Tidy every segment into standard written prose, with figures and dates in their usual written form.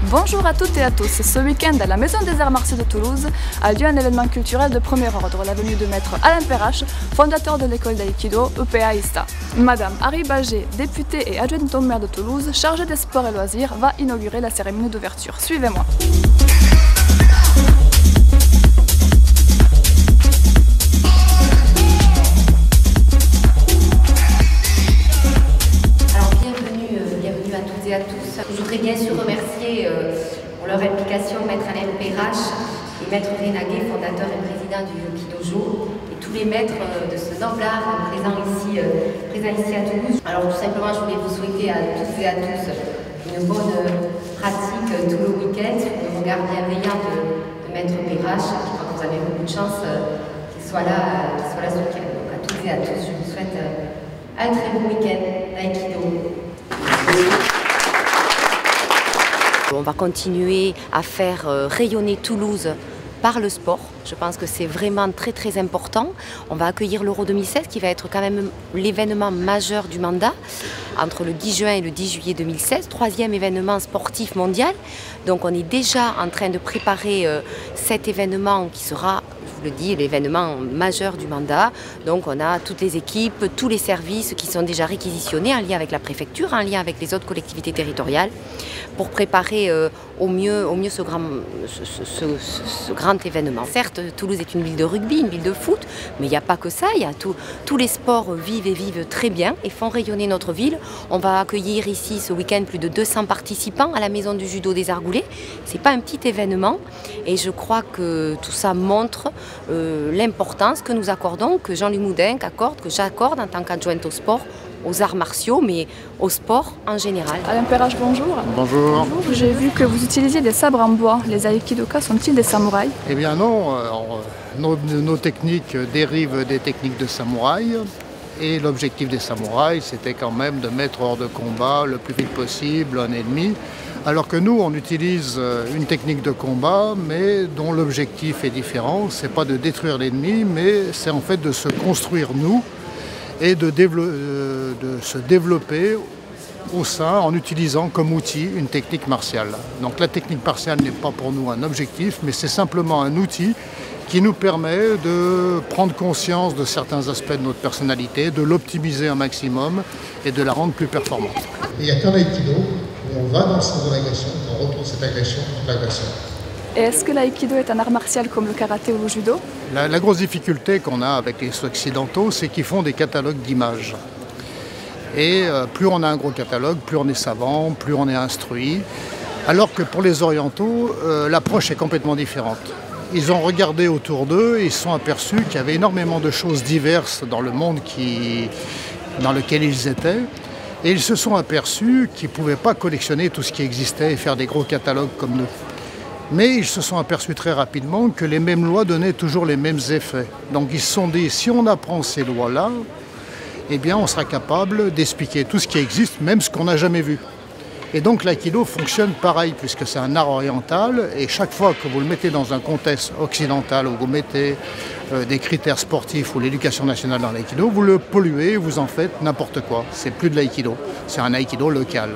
Bonjour à toutes et à tous. Ce week-end, à la Maison des Arts Martiaux de Toulouse, a lieu un événement culturel de premier ordre, la venue de maître Alain Perrache, fondateur de l'école d'aïkido EPA ISTA. Madame Harry Bagé, députée et adjointe au maire de Toulouse, chargée des sports et loisirs, va inaugurer la cérémonie d'ouverture. Suivez-moi. À tous. Je voudrais bien sûr remercier pour leur implication Maître Alain Perrache et Maître Renaguet, fondateur et président du Yoki Dojo, et tous les maîtres de ce noble art présents ici à Toulouse. Alors tout simplement, je voulais vous souhaiter à toutes et à tous une bonne pratique tout le week-end, le regard bienveillant de Maître Perrache. Je crois que vous avez beaucoup de chance qu'il soit là ce week-end. Donc à toutes et à tous, je vous souhaite un très bon week-end d'aïkido. On va continuer à faire rayonner Toulouse par le sport. Je pense que c'est vraiment très important. On va accueillir l'Euro 2016 qui va être quand même l'événement majeur du mandat entre le 10 juin et le 10 juillet 2016, troisième événement sportif mondial. Donc on est déjà en train de préparer cet événement qui sera, je vous le dis, l'événement majeur du mandat. Donc on a toutes les équipes, tous les services qui sont déjà réquisitionnés en lien avec la préfecture, en lien avec les autres collectivités territoriales pour préparer au mieux ce grand événement. Certes, Toulouse est une ville de rugby, une ville de foot, mais il n'y a pas que ça. Il y a tous les sports vivent très bien et font rayonner notre ville. On va accueillir ici ce week-end plus de 200 participants à la Maison du Judo des Argoulets. C'est pas un petit événement et je crois que tout ça montre l'importance que nous accordons, que Jean-Louis Moudin accorde, que j'accorde en tant qu'adjointe au sport, aux arts martiaux, mais au sport en général. Alain Perrache, bonjour. Bonjour. Bonjour. J'ai vu que vous utilisiez des sabres en bois. Les aïkidokas sont-ils des samouraïs? Eh bien non, nos techniques dérivent des techniques de samouraï. Et l'objectif des samouraïs, c'était quand même de mettre hors de combat le plus vite possible un ennemi. Alors que nous, on utilise une technique de combat, mais dont l'objectif est différent. C'est pas de détruire l'ennemi, mais c'est en fait de se construire nous et de se développer au sein en utilisant comme outil une technique martiale. Donc la technique martiale n'est pas pour nous un objectif, mais c'est simplement un outil qui nous permet de prendre conscience de certains aspects de notre personnalité, de l'optimiser un maximum et de la rendre plus performante. Il n'y a qu'un aïkido, et on va dans le sens de l'agression, on retrouve cette agression contre l'agression. Et est-ce que l'aïkido est un art martial comme le karaté ou le judo? La grosse difficulté qu'on a avec les occidentaux, c'est qu'ils font des catalogues d'images. Et plus on a un gros catalogue, plus on est savant, plus on est instruit. Alors que pour les orientaux, l'approche est complètement différente. Ils ont regardé autour d'eux et ils se sont aperçus qu'il y avait énormément de choses diverses dans le monde dans lequel ils étaient. Et ils se sont aperçus qu'ils ne pouvaient pas collectionner tout ce qui existait et faire des gros catalogues comme nous. Mais ils se sont aperçus très rapidement que les mêmes lois donnaient toujours les mêmes effets. Donc ils se sont dit, si on apprend ces lois-là, eh bien on sera capable d'expliquer tout ce qui existe, même ce qu'on n'a jamais vu. Et donc l'aïkido fonctionne pareil, puisque c'est un art oriental, et chaque fois que vous le mettez dans un contexte occidental, où vous mettez des critères sportifs ou l'éducation nationale dans l'aïkido, vous le polluez, vous en faites n'importe quoi. C'est plus de l'aïkido, c'est un aïkido local.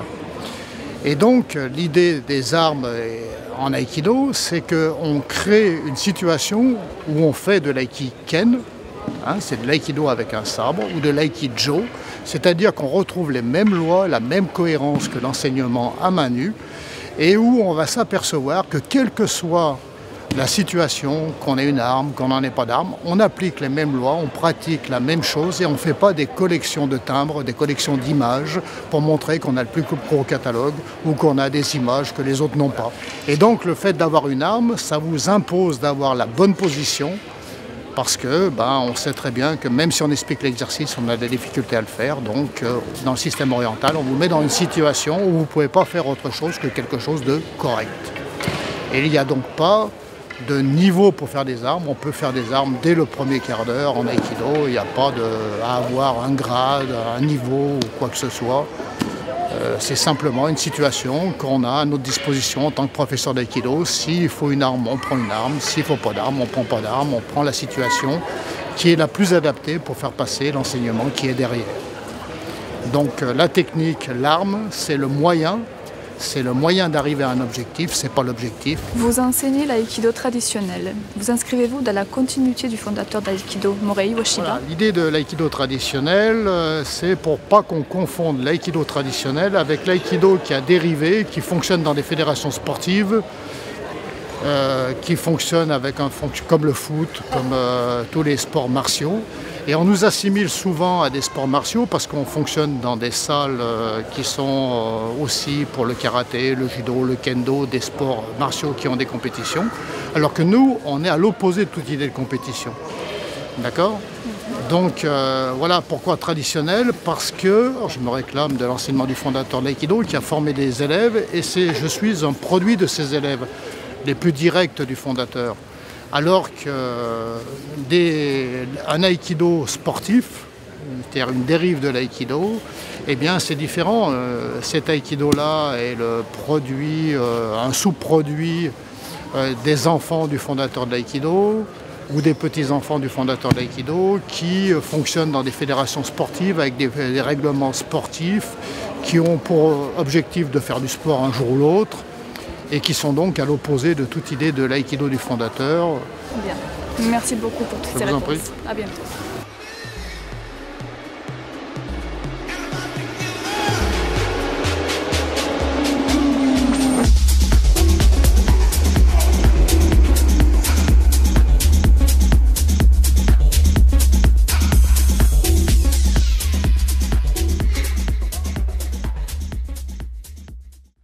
Et donc l'idée des armes en aïkido, c'est qu'on crée une situation où on fait de l'aïkiken, c'est de l'aïkido avec un sabre, ou de l'aïkijo, c'est-à-dire qu'on retrouve les mêmes lois, la même cohérence que l'enseignement à main nue, et où on va s'apercevoir que quelle que soit la situation, qu'on ait une arme, qu'on n'en ait pas d'arme, on applique les mêmes lois, on pratique la même chose et on ne fait pas des collections de timbres, des collections d'images pour montrer qu'on a le plus gros catalogue ou qu'on a des images que les autres n'ont pas. Et donc le fait d'avoir une arme, ça vous impose d'avoir la bonne position parce que on sait très bien que même si on explique l'exercice, on a des difficultés à le faire. Donc dans le système oriental, on vous met dans une situation où vous ne pouvez pas faire autre chose que quelque chose de correct. Et il n'y a donc pas de niveau pour faire des armes. On peut faire des armes dès le premier quart d'heure en aïkido. Il n'y a pas à avoir un grade, un niveau ou quoi que ce soit. C'est simplement une situation qu'on a à notre disposition en tant que professeur d'aïkido. S'il faut une arme, on prend une arme. S'il ne faut pas d'arme, on ne prend pas d'arme. On prend la situation qui est la plus adaptée pour faire passer l'enseignement qui est derrière. Donc la technique, l'arme, c'est le moyen, C'est le moyen d'arriver à un objectif, c'est pas l'objectif. Vous enseignez l'aïkido traditionnel. Vous inscrivez-vous dans la continuité du fondateur d'aïkido, Morei Ueshiba? Voilà, l'idée de l'aïkido traditionnel, c'est pour pas qu'on confonde l'aïkido traditionnel avec l'aïkido qui a dérivé, qui fonctionne dans des fédérations sportives, qui fonctionne avec comme le foot, comme tous les sports martiaux. Et on nous assimile souvent à des sports martiaux parce qu'on fonctionne dans des salles qui sont aussi pour le karaté, le judo, le kendo, des sports martiaux qui ont des compétitions. Alors que nous, on est à l'opposé de toute idée de compétition. D'accord ? Donc voilà pourquoi traditionnel, parce que je me réclame de l'enseignement du fondateur de l'aïkido qui a formé des élèves et je suis un produit de ces élèves, les plus directs du fondateur. Alors qu'un aïkido sportif, c'est-à-dire une dérive de l'aïkido, eh bien c'est différent. Cet aïkido-là est le produit, un sous-produit des enfants du fondateur de l'aïkido ou des petits-enfants du fondateur de l'aïkido qui fonctionnent dans des fédérations sportives avec des règlements sportifs qui ont pour objectif de faire du sport un jour ou l'autre, et qui sont donc à l'opposé de toute idée de l'aïkido du fondateur. Bien. Merci beaucoup pour toutes ces réponses. À bientôt.